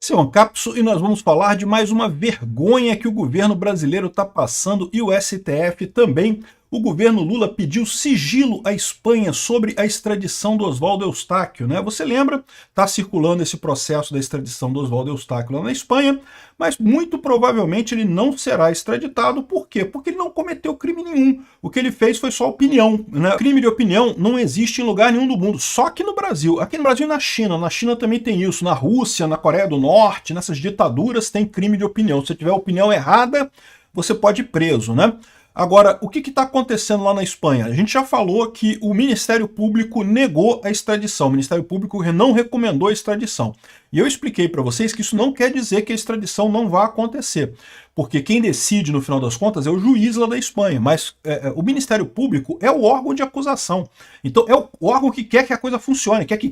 Esse é o Ancapso e nós vamos falar de mais uma vergonha que o governo brasileiro está passando e o STF também. O governo Lula pediu sigilo à Espanha sobre a extradição do Oswaldo Eustáquio, né? Você lembra? Está circulando esse processo da extradição do Oswaldo Eustáquio lá na Espanha, mas muito provavelmente ele não será extraditado. Por quê? Porque ele não cometeu crime nenhum. O que ele fez foi só opinião, né? Crime de opinião não existe em lugar nenhum do mundo, só que no Brasil. Aqui no Brasil e na China. Na China também tem isso. Na Rússia, na Coreia do Norte, nessas ditaduras tem crime de opinião. Se você tiver opinião errada, você pode ir preso, né? Agora, o que está acontecendo lá na Espanha? A gente já falou que o Ministério Público negou a extradição. O Ministério Público não recomendou a extradição. E eu expliquei para vocês que isso não quer dizer que a extradição não vai acontecer. Porque quem decide, no final das contas, é o juiz lá da Espanha. Mas o Ministério Público é o órgão de acusação. Então é o órgão que quer que a coisa funcione, quer que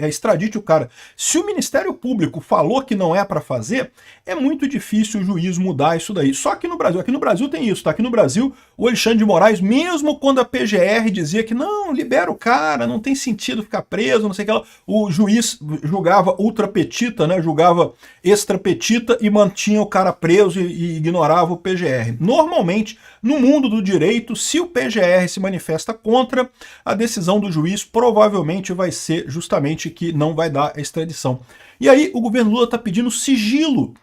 extradite o cara. Se o Ministério Público falou que não é para fazer, é muito difícil o juiz mudar isso daí. Só aqui no Brasil tem isso, tá? Aqui no Brasil, o Alexandre de Moraes, mesmo quando a PGR dizia que não, libera o cara, não tem sentido ficar preso, não sei o que lá, o juiz julgava ultra petita, né? Julgava extra petita e mantinha o cara preso e ignorava o PGR. Normalmente, no mundo do direito, se o PGR se manifesta contra, a decisão do juiz provavelmente vai ser justamente que não vai dar a extradição. E aí o governo Lula está pedindo sigilo.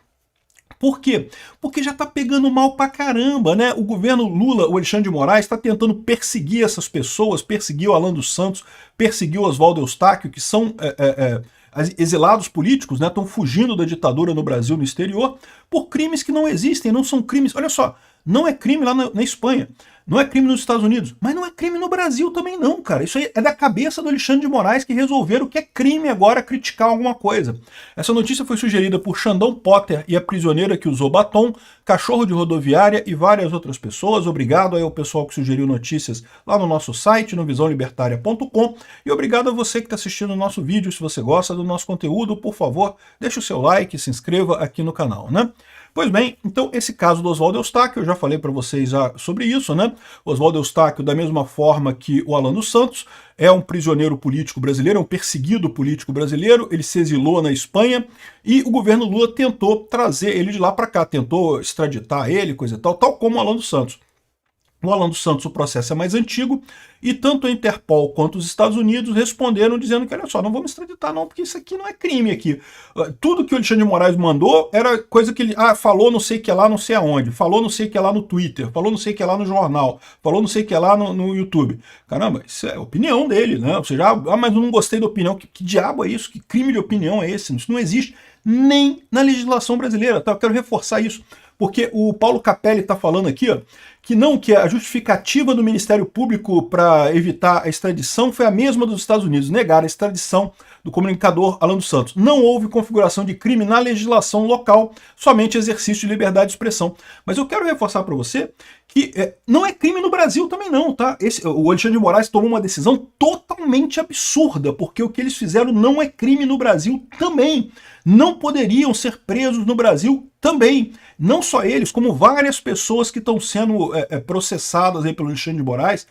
Por quê? Porque já está pegando mal pra caramba, né? O governo Lula, o Alexandre de Moraes, está tentando perseguir essas pessoas, perseguir o Alan dos Santos, perseguir o Oswaldo Eustáquio, que são exilados políticos, né? Estão fugindo da ditadura no Brasil, no exterior, por crimes que não existem, não são crimes. Olha só, não é crime lá na Espanha, não é crime nos Estados Unidos, mas não é crime no Brasil também não, cara. Isso aí é da cabeça do Alexandre de Moraes que resolveram que é crime agora criticar alguma coisa. Essa notícia foi sugerida por Xandão Potter e a prisioneira que usou batom, cachorro de rodoviária e várias outras pessoas. Obrigado aí ao pessoal que sugeriu notícias lá no nosso site, no visãolibertaria.com, e obrigado a você que está assistindo o nosso vídeo. Se você gosta do nosso conteúdo, por favor, deixe o seu like e se inscreva aqui no canal, né? Pois bem, então esse caso do Oswaldo Eustáquio, eu já falei para vocês sobre isso, né? O Oswaldo Eustáquio, da mesma forma que o Alan dos Santos, é um prisioneiro político brasileiro, é um perseguido político brasileiro, ele se exilou na Espanha e o governo Lula tentou trazer ele de lá para cá, tentou extraditar ele, coisa e tal, tal como o Alan dos Santos. No Alan dos Santos o processo é mais antigo e tanto a Interpol quanto os Estados Unidos responderam dizendo que, olha só, não vamos extraditar não, porque isso aqui não é crime aqui. Tudo que o Alexandre de Moraes mandou era coisa que ele falou não sei o que lá, não sei aonde, falou não sei o que lá no Twitter, falou não sei o que lá no jornal, falou não sei o que lá no YouTube. Caramba, isso é a opinião dele, né? Ou seja, mas eu não gostei da opinião. Que diabo é isso? Que crime de opinião é esse? Isso não existe nem na legislação brasileira, tá? Eu quero reforçar isso. Porque o Paulo Capelli está falando aqui, ó, que a justificativa do Ministério Público para evitar a extradição foi a mesma dos Estados Unidos, negar a extradição do comunicador Alan dos Santos. Não houve configuração de crime na legislação local, somente exercício de liberdade de expressão. Mas eu quero reforçar para você que não é crime no Brasil também não, tá? O Alexandre de Moraes tomou uma decisão totalmente absurda, porque o que eles fizeram não é crime no Brasil também. Não poderiam ser presos no Brasil também. Não só eles, como várias pessoas que estão sendo processadas aí pelo Alexandre de Moraes,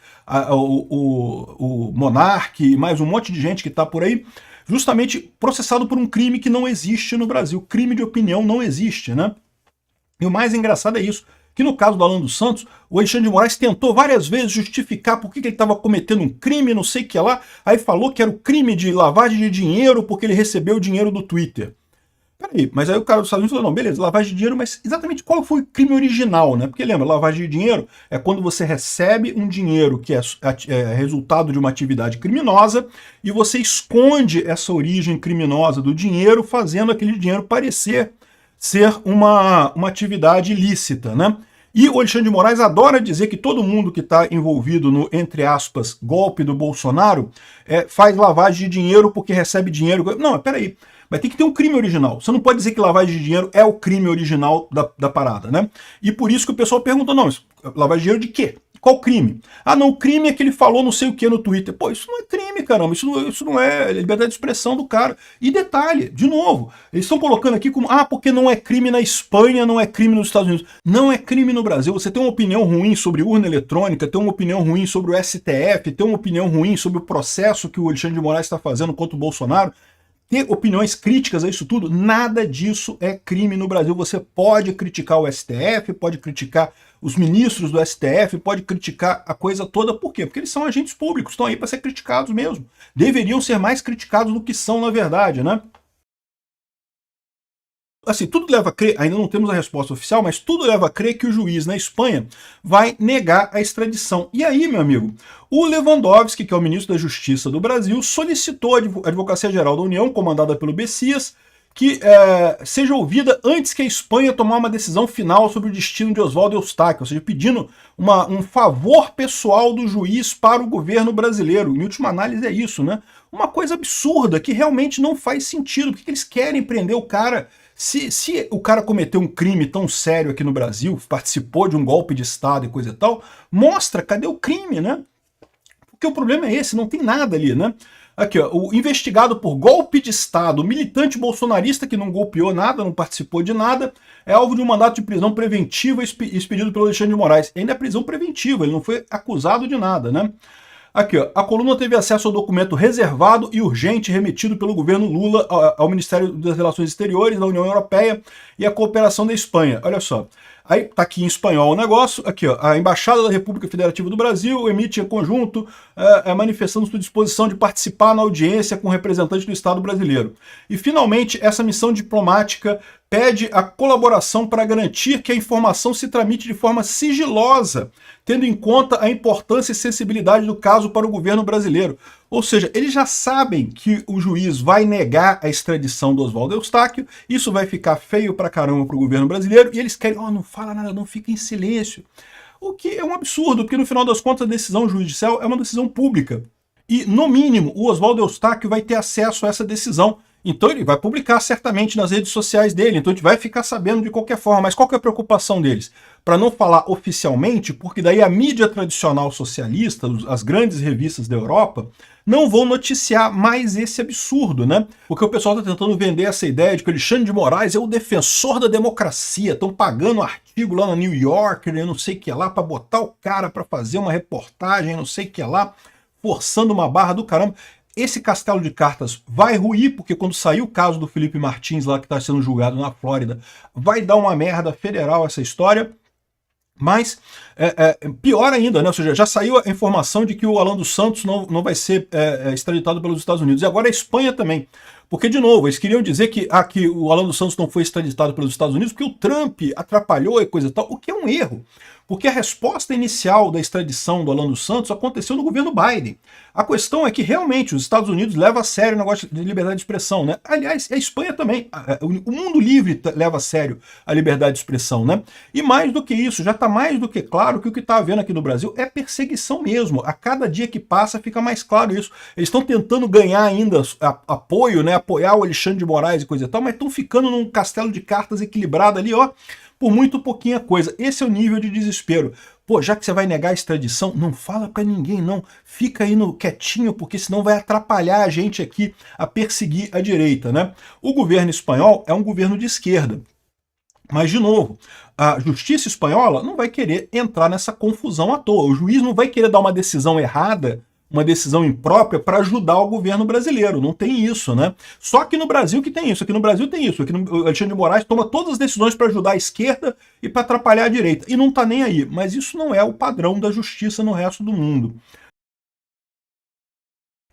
o Monark e mais um monte de gente que está por aí, justamente processado por um crime que não existe no Brasil. Crime de opinião não existe, né? E o mais engraçado é isso, que no caso do Alan dos Santos, o Alexandre de Moraes tentou várias vezes justificar por que ele estava cometendo um crime, não sei o que lá, aí falou que era o crime de lavagem de dinheiro porque ele recebeu o dinheiro do Twitter. Peraí, mas aí o cara dos Estados Unidos falou, não, beleza, lavagem de dinheiro, mas exatamente qual foi o crime original, né? Porque lembra, lavagem de dinheiro é quando você recebe um dinheiro que é resultado de uma atividade criminosa e você esconde essa origem criminosa do dinheiro, fazendo aquele dinheiro parecer ser uma atividade ilícita, né? E o Alexandre de Moraes adora dizer que todo mundo que está envolvido no, entre aspas, golpe do Bolsonaro faz lavagem de dinheiro porque recebe dinheiro. Não, peraí. Mas tem que ter um crime original. Você não pode dizer que lavagem de dinheiro é o crime original da parada, né? E por isso que o pessoal pergunta, não, lavagem de dinheiro de quê? Qual crime? Ah, não, o crime é que ele falou não sei o que no Twitter. Pô, isso não é crime, caramba. Isso não é liberdade de expressão do cara. E detalhe, de novo, eles estão colocando aqui como, porque não é crime na Espanha, não é crime nos Estados Unidos. Não é crime no Brasil. Você tem uma opinião ruim sobre urna eletrônica, tem uma opinião ruim sobre o STF, tem uma opinião ruim sobre o processo que o Alexandre de Moraes está fazendo contra o Bolsonaro. ter opiniões críticas a isso tudo, nada disso é crime no Brasil. Você pode criticar o STF, pode criticar os ministros do STF, pode criticar a coisa toda. Por quê? Porque eles são agentes públicos, estão aí para ser criticados mesmo. Deveriam ser mais criticados do que são, na verdade, né? Assim, tudo leva a crer, ainda não temos a resposta oficial, mas tudo leva a crer que o juiz na Espanha vai negar a extradição. E aí, meu amigo, o Lewandowski, que é o ministro da Justiça do Brasil, solicitou à Advocacia Geral da União, comandada pelo Bessias, que seja ouvida antes que a Espanha tomar uma decisão final sobre o destino de Oswaldo Eustáquio, ou seja, pedindo um favor pessoal do juiz para o governo brasileiro. Em última análise é isso, né? Uma coisa absurda que realmente não faz sentido. Por que eles querem prender o cara? Se o cara cometeu um crime tão sério aqui no Brasil, participou de um golpe de Estado e coisa e tal, mostra cadê o crime, né? Porque o problema é esse, não tem nada ali, né? Aqui, ó, o investigado por golpe de Estado, militante bolsonarista que não golpeou nada, não participou de nada, é alvo de um mandato de prisão preventiva expedido pelo Alexandre de Moraes. Ainda é prisão preventiva, ele não foi acusado de nada, né? Aqui, ó, a coluna teve acesso ao documento reservado e urgente remetido pelo governo Lula ao Ministério das Relações Exteriores da União Europeia e à Cooperação da Espanha. Olha só. Aí tá aqui em espanhol o negócio, aqui ó, a Embaixada da República Federativa do Brasil emite em conjunto manifestando sua disposição de participar na audiência com representantes do Estado brasileiro. E finalmente essa missão diplomática pede a colaboração para garantir que a informação se tramite de forma sigilosa, tendo em conta a importância e sensibilidade do caso para o governo brasileiro. Ou seja, eles já sabem que o juiz vai negar a extradição do Oswaldo Eustáquio, isso vai ficar feio pra caramba pro governo brasileiro, e eles querem, não fala nada, não fica em silêncio. O que é um absurdo, porque no final das contas a decisão judicial é uma decisão pública. E, no mínimo, o Oswaldo Eustáquio vai ter acesso a essa decisão. Então ele vai publicar certamente nas redes sociais dele, então a gente vai ficar sabendo de qualquer forma. Mas qual que é a preocupação deles? Para não falar oficialmente, porque daí a mídia tradicional socialista, as grandes revistas da Europa, não vão noticiar mais esse absurdo, né? Porque o pessoal está tentando vender essa ideia de que o Alexandre de Moraes é o defensor da democracia, estão pagando artigo lá na New Yorker, não sei o que lá, para botar o cara para fazer uma reportagem, não sei o que lá, forçando uma barra do caramba. Esse castelo de cartas vai ruir, porque quando sair o caso do Felipe Martins lá, que está sendo julgado na Flórida, vai dar uma merda federal essa história. Mas pior ainda, né? Ou seja, já saiu a informação de que o Alan dos Santos não vai ser extraditado pelos Estados Unidos. E agora a Espanha também. Porque, de novo, eles queriam dizer que o Alan dos Santos não foi extraditado pelos Estados Unidos porque o Trump atrapalhou e coisa e tal, o que é um erro. Porque a resposta inicial da extradição do Alan dos Santos aconteceu no governo Biden. A questão é que realmente os Estados Unidos levam a sério o negócio de liberdade de expressão, né? Aliás, a Espanha também. O mundo livre leva a sério a liberdade de expressão, né? E mais do que isso, já está mais do que claro que o que está havendo aqui no Brasil é perseguição mesmo. A cada dia que passa fica mais claro isso. Eles estão tentando ganhar ainda apoio, né? Apoiar o Alexandre de Moraes e coisa e tal, mas estão ficando num castelo de cartas equilibrado ali, ó, por muito pouquinha coisa. Esse é o nível de desespero. Pô, já que você vai negar a extradição, não fala pra ninguém não, fica aí quietinho, porque senão vai atrapalhar a gente aqui a perseguir a direita, né? O governo espanhol é um governo de esquerda. Mas, de novo, a justiça espanhola não vai querer entrar nessa confusão à toa. O juiz não vai querer dar uma decisão errada, uma decisão imprópria para ajudar o governo brasileiro. Não tem isso, né? Só aqui no Brasil que tem isso. Aqui no Brasil tem isso. Aqui o Alexandre de Moraes toma todas as decisões para ajudar a esquerda e para atrapalhar a direita. E não está nem aí. Mas isso não é o padrão da justiça no resto do mundo.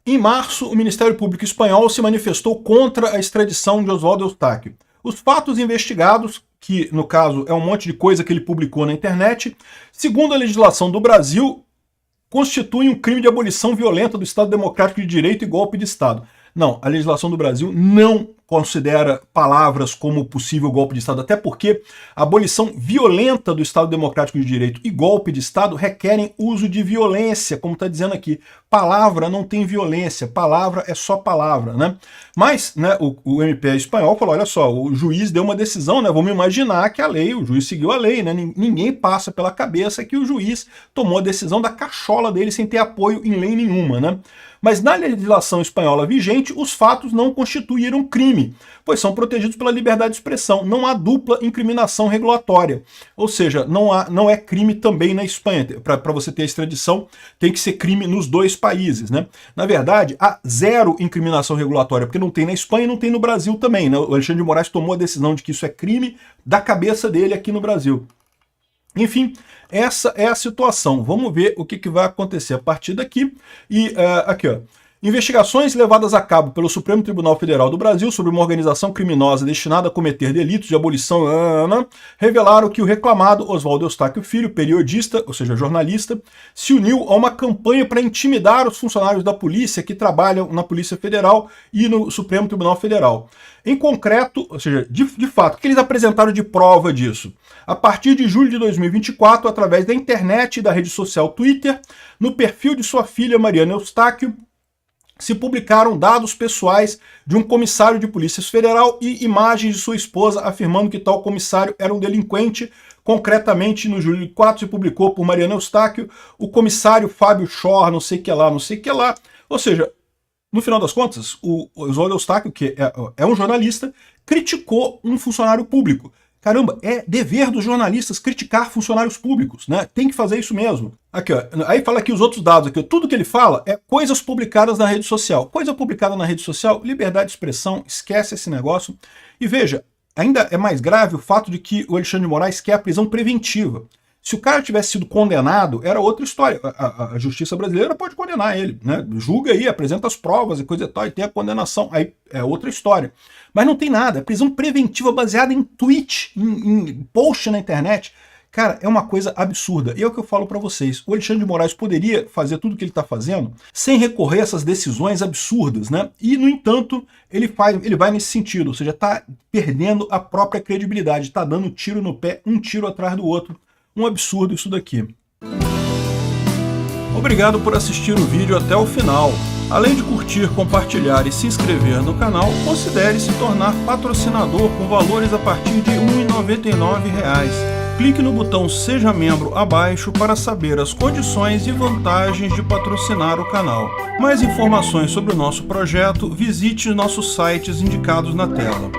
Em março, o Ministério Público Espanhol se manifestou contra a extradição de Oswaldo Eustáquio. Os fatos investigados, que no caso é um monte de coisa que ele publicou na internet, segundo a legislação do Brasil, constitui um crime de abolição violenta do Estado Democrático de Direito e golpe de Estado. Não, a legislação do Brasil não considera palavras como possível golpe de Estado, até porque a abolição violenta do Estado Democrático de Direito e golpe de Estado requerem uso de violência, como está dizendo aqui. Palavra não tem violência, palavra é só palavra, né? Mas, né, o MP espanhol falou, olha só, o juiz deu uma decisão, né? Vamos imaginar que o juiz seguiu a lei, né? Ninguém passa pela cabeça que o juiz tomou a decisão da cachola dele sem ter apoio em lei nenhuma, né? Mas na legislação espanhola vigente, os fatos não constituíram crime. crime, pois são protegidos pela liberdade de expressão. Não há dupla incriminação regulatória, ou seja, não é crime também na Espanha. Para você ter a extradição, tem que ser crime nos dois países, né? Na verdade, há zero incriminação regulatória, porque não tem na Espanha e não tem no Brasil também, né? O Alexandre de Moraes tomou a decisão de que isso é crime da cabeça dele aqui no Brasil. Enfim, essa é a situação. Vamos ver o que vai acontecer a partir daqui. E aqui, ó. Investigações levadas a cabo pelo Supremo Tribunal Federal do Brasil sobre uma organização criminosa destinada a cometer delitos de abolição revelaram que o reclamado Oswaldo Eustáquio Filho, periodista, ou seja, jornalista, se uniu a uma campanha para intimidar os funcionários da polícia que trabalham na Polícia Federal e no Supremo Tribunal Federal. Em concreto, ou seja, de fato, o que eles apresentaram de prova disso? A partir de julho de 2024, através da internet e da rede social Twitter, no perfil de sua filha Mariana Eustáquio, se publicaram dados pessoais de um comissário de Polícia Federal e imagens de sua esposa afirmando que tal comissário era um delinquente. Concretamente, no julho de 4 se publicou por Mariana Eustáquio o comissário Fábio Schor, não sei o que lá, não sei o que lá. Ou seja, no final das contas, o Oswaldo Eustáquio, que é um jornalista, criticou um funcionário público. Caramba, é dever dos jornalistas criticar funcionários públicos, né? Tem que fazer isso mesmo. Aqui, ó, aí fala aqui os outros dados, aqui, tudo que ele fala é coisas publicadas na rede social. Coisa publicada na rede social, liberdade de expressão, esquece esse negócio. E veja, ainda é mais grave o fato de que o Alexandre de Moraes quer a prisão preventiva. Se o cara tivesse sido condenado, era outra história. A justiça brasileira pode condenar ele, né? Julga aí, apresenta as provas e coisa e tal, e tem a condenação. Aí é outra história. Mas não tem nada. É prisão preventiva baseada em tweet, em post na internet. Cara, é uma coisa absurda. E é o que eu falo para vocês. O Alexandre de Moraes poderia fazer tudo o que ele está fazendo sem recorrer a essas decisões absurdas, né? E, no entanto, ele vai nesse sentido. Ou seja, está perdendo a própria credibilidade. Está dando tiro no pé, um tiro atrás do outro. Um absurdo isso daqui. Obrigado por assistir o vídeo até o final. Além de curtir, compartilhar e se inscrever no canal, considere se tornar patrocinador com valores a partir de R$ 1,99. Clique no botão Seja Membro abaixo para saber as condições e vantagens de patrocinar o canal. Mais informações sobre o nosso projeto, visite nossos sites indicados na tela.